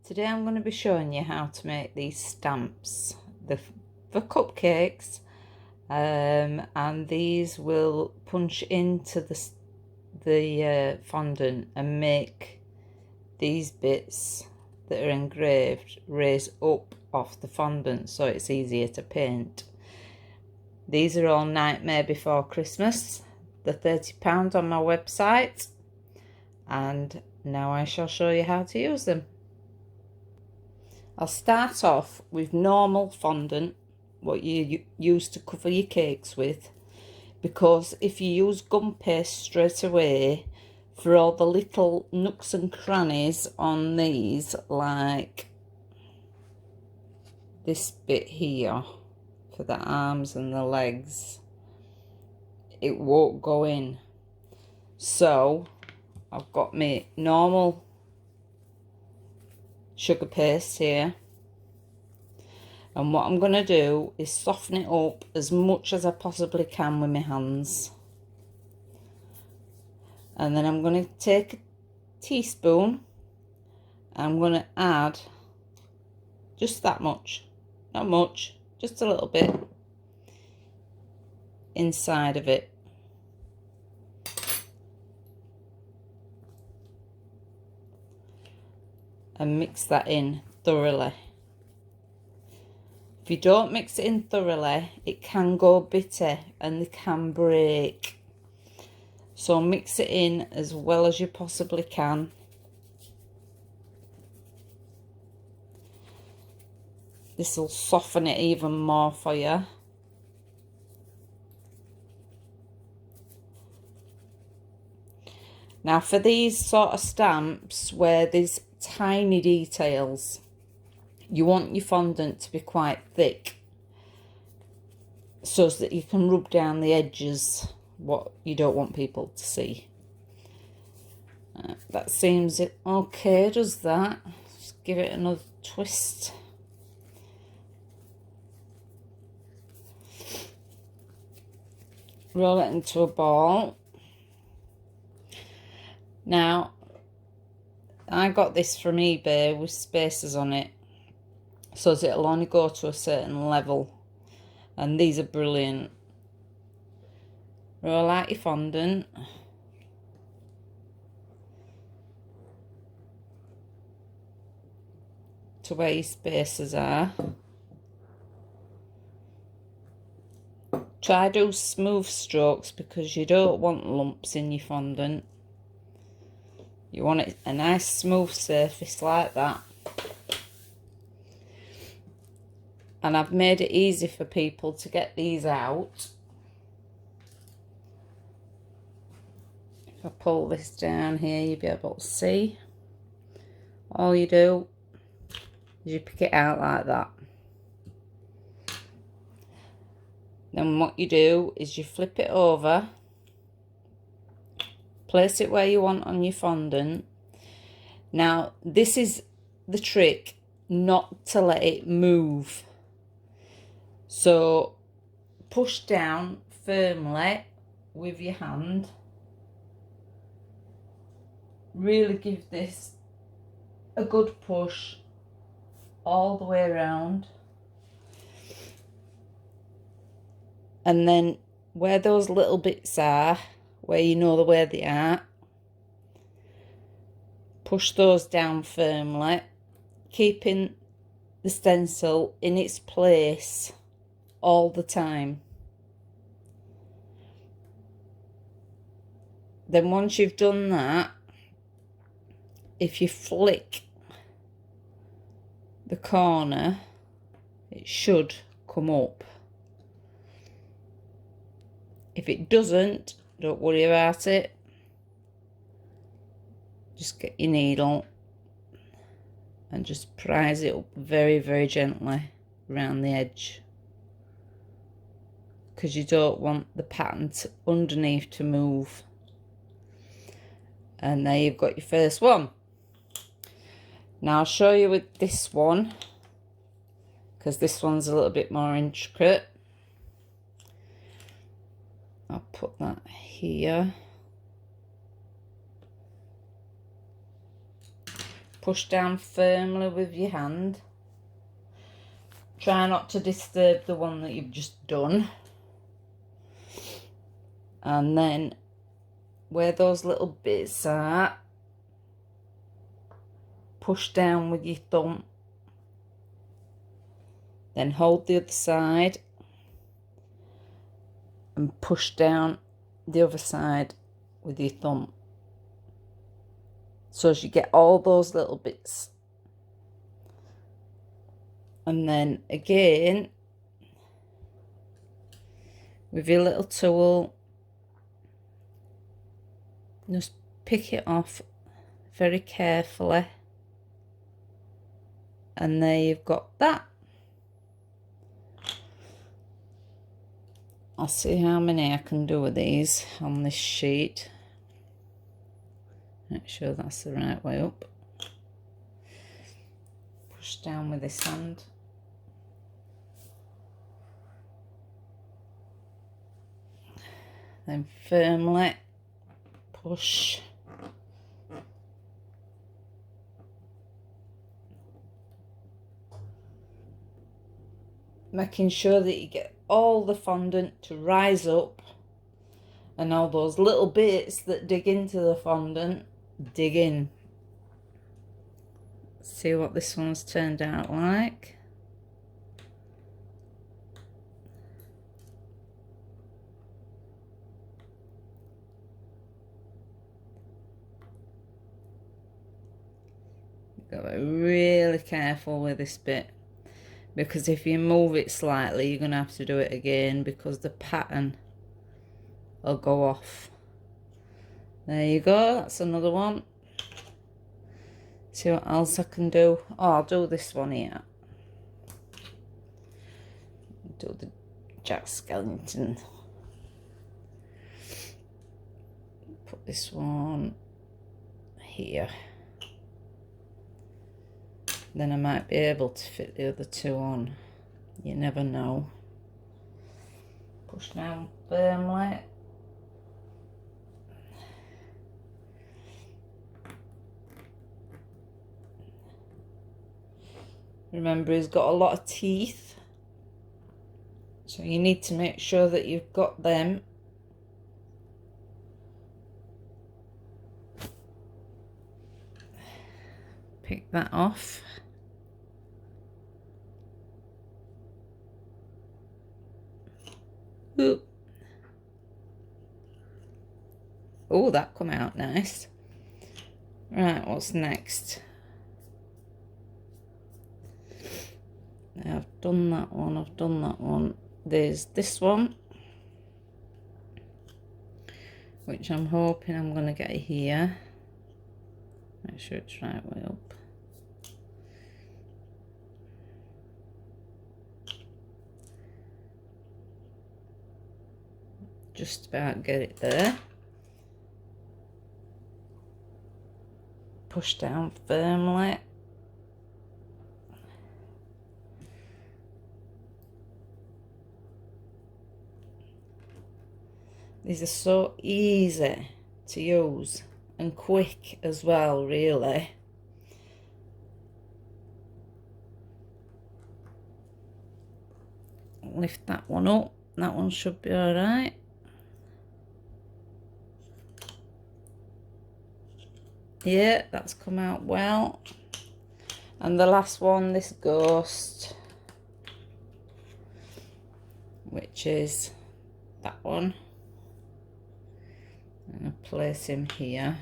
Today I'm going to be showing you how to make these stamps for cupcakes, and these will punch into the fondant and make these bits that are engraved raise up off the fondant so it's easier to paint. These are all Nightmare Before Christmas. They're £30 on my website, and now I shall show you how to use them. I'll start off with normal fondant, what you use to cover your cakes with, because if you use gum paste straight away for all the little nooks and crannies on these, like this bit here for the arms and the legs, it won't go in. So I've got my normal sugar paste here, and what I'm going to do is soften it up as much as I possibly can with my hands, and then I'm going to take a teaspoon. I'm going to add just that much, not much, just a little bit inside of it. And mix that in thoroughly. If you don't mix it in thoroughly, it can go bitter and they can break. So mix it in as well as you possibly can. This will soften it even more for you. Now for these sort of stamps where there's tiny details, you want your fondant to be quite thick so that you can rub down the edges what you don't want people to see. That seems it okay, does that? Just give it another twist. Roll it into a ball. Now I got this from eBay with spacers on it, so that it'll only go to a certain level, and these are brilliant. Roll out your fondant. To where your spacers are. Try do smooth strokes because you don't want lumps in your fondant. You want it a nice smooth surface like that. And I've made it easy for people to get these out. If I pull this down here, you'll be able to see. All you do is you pick it out like that. Then what you do is you flip it over. Place it where you want on your fondant. Now, this is the trick, not to let it move. So, push down firmly with your hand. Really give this a good push all the way around. And then where those little bits are, where you know where they are, push those down firmly, keeping the stencil in its place all the time. Then once you've done that, if you flick the corner, it should come up. If it doesn't, don't worry about it. Just get your needle and just prise it up very, very gently around the edge, because you don't want the pattern underneath to move. And there you've got your first one. Now I'll show you with this one, because this one's a little bit more intricate. I'll put that here. push down firmly with your hand. Try not to disturb the one that you've just done. And then where those little bits are, push down with your thumb. Then hold the other side and push down the other side with your thumb. So as you get all those little bits. And then again, with your little tool, just pick it off very carefully. And there you've got that. I'll see how many I can do with these on this sheet. Make sure that's the right way up. Push down with this hand. Then firmly push. Making sure that you get all the fondant to rise up, and all those little bits that dig into the fondant dig in. See what this one's turned out like. You've got to be really careful with this bit, because if you move it slightly, you're going to have to do it again because the pattern will go off. There you go, that's another one. See what else I can do. Oh, I'll do this one here. Do the Jack Skellington. Put this one here. Then I might be able to fit the other two on. You never know. Push down firmly. Remember, he's got a lot of teeth, so you need to make sure that you've got them. Pick that off. Ooh. Oh, that come out nice. Right, what's next? Now I've done that one, I've done that one. There's this one, which I'm hoping I'm going to get here. Make sure it's right way up. Just about get it there. Push down firmly. These are so easy to use and quick as well, really. Lift that one up. That one should be all right. Yeah, that's come out well. And the last one, this ghost, which is that one. I'm going to place him here.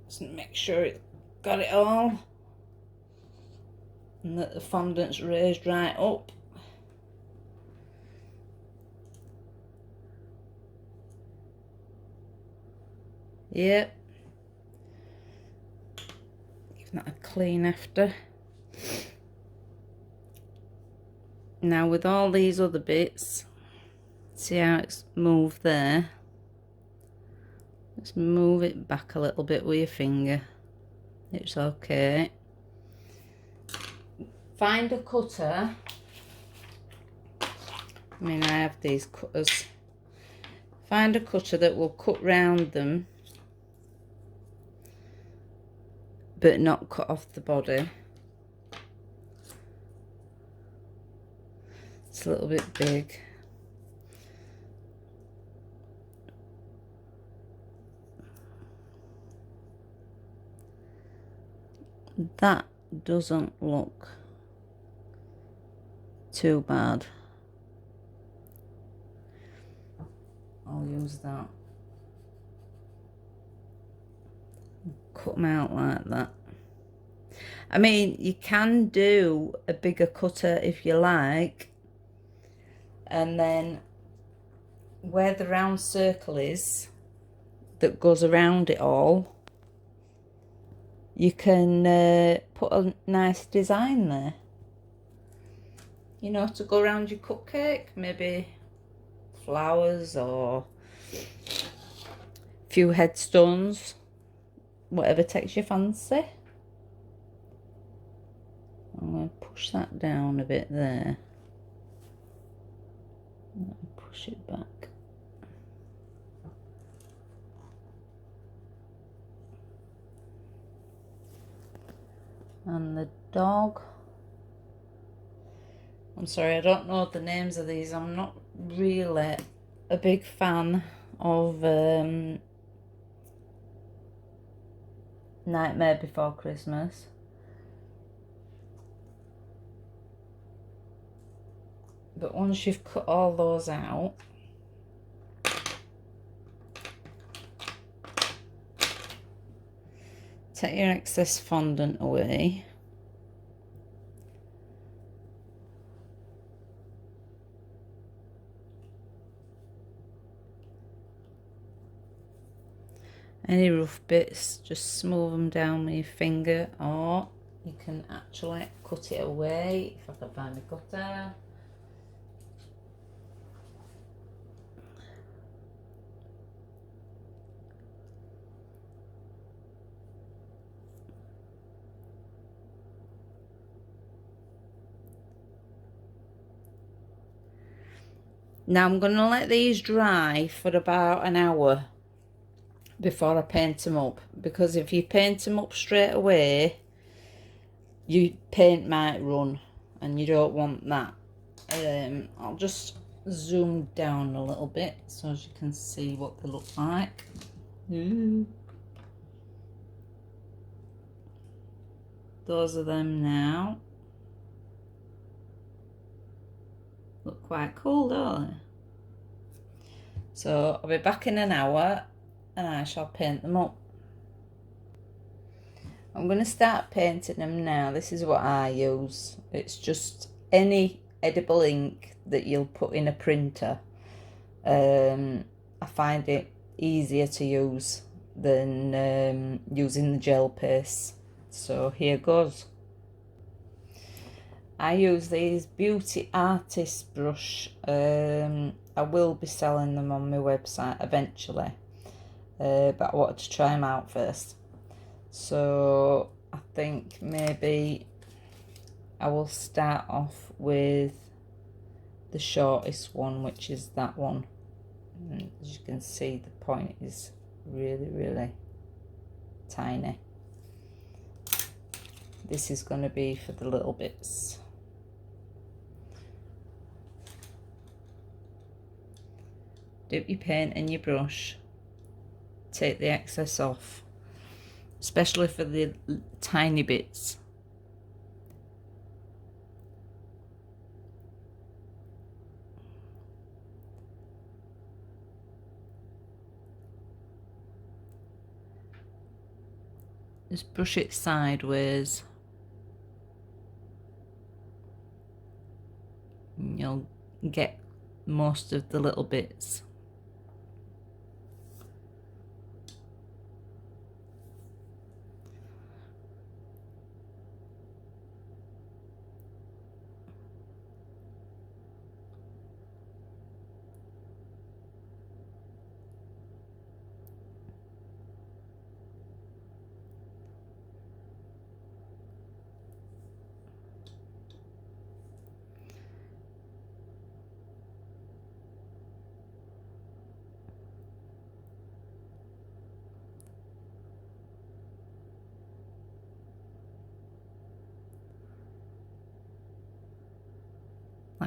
Just make sure it's got it all and that the fondant's raised right up. Yep. Give that a clean after. Now with all these other bits, see how it's moved there? Just move it back a little bit with your finger. It's okay. Find a cutter. I mean, I have these cutters. Find a cutter that will cut round them, but not cut off the body. It's a little bit big. That doesn't look too bad. I'll use that. Cut them out like that. I mean, you can do a bigger cutter if you like, and then where the round circle is that goes around it all, you can put a nice design there, you know, to go around your cupcake. Maybe flowers or a few headstones, whatever takes your fancy. I'm going to push that down a bit there. Push it back. And the dog. I'm sorry, I don't know the names of these. I'm not really a big fan of Nightmare Before Christmas. But once you've cut all those out, take your excess fondant away. Any rough bits, just smooth them down with your finger, or you can actually cut it away if I can find a cutter. Now I'm going to let these dry for about an hour before I paint them up, because if you paint them up straight away, your paint might run and you don't want that. I'll just zoom down a little bit so as you can see what they look like. Those are them now. Look quite cool, don't they? So I'll be back in an hour and I shall paint them up. I'm going to start painting them now. This is what I use. It's just any edible ink that you'll put in a printer. I find it easier to use than using the gel paste. So here goes. I use these Beauty Artist brush. I will be selling them on my website eventually, but I wanted to try them out first. So I think maybe I will start off with the shortest one, which is that one. And as you can see, the point is really tiny. This is going to be for the little bits. Dip your paint in your brush, take the excess off, especially for the tiny bits. Just brush it sideways. And you'll get most of the little bits.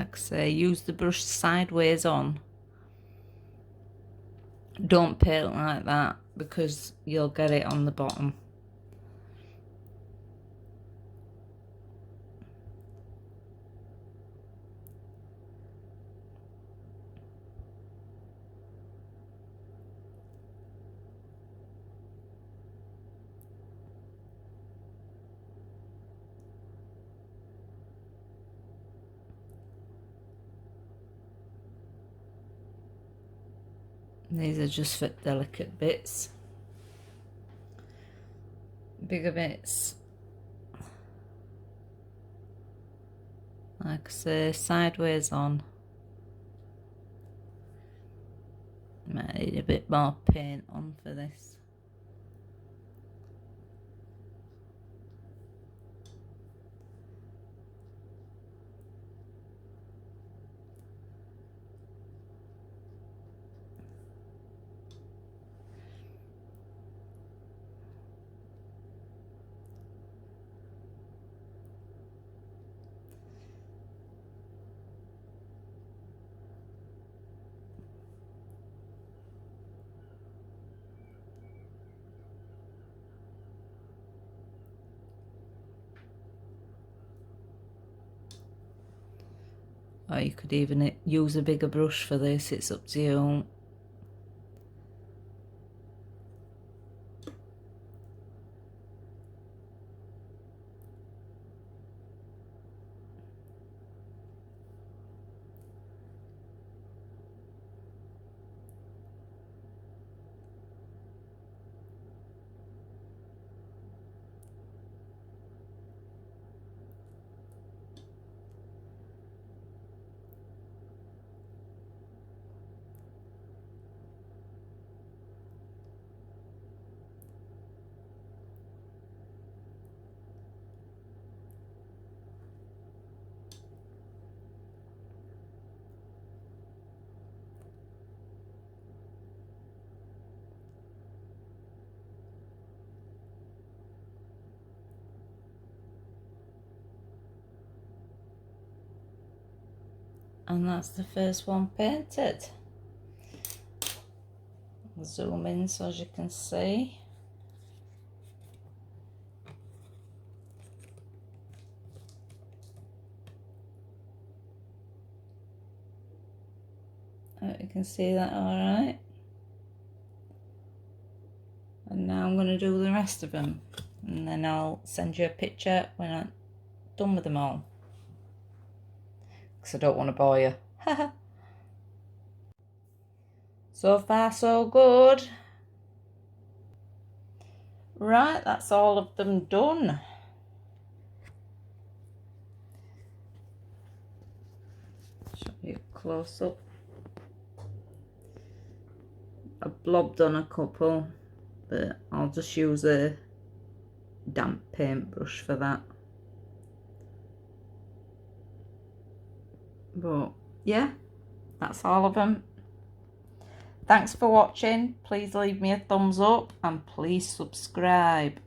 Like I say, use the brush sideways on. Don't paint like that because you'll get it on the bottom. These are just for delicate bits. Bigger bits, like I say, sideways on. Might need a bit more paint on for this. Or you could even use a bigger brush for this, it's up to you. And that's the first one painted. I'll zoom in so as you can see. You can see that all right. And now I'm going to do the rest of them, and then I'll send you a picture when I'm done with them all, because I don't want to bore you. So far so good. Right, that's all of them done. Show you close up. I blobbed on a couple, but I'll just use a damp paintbrush for that. But yeah, that's all of them. Thanks for watching. Please leave me a thumbs up and please subscribe.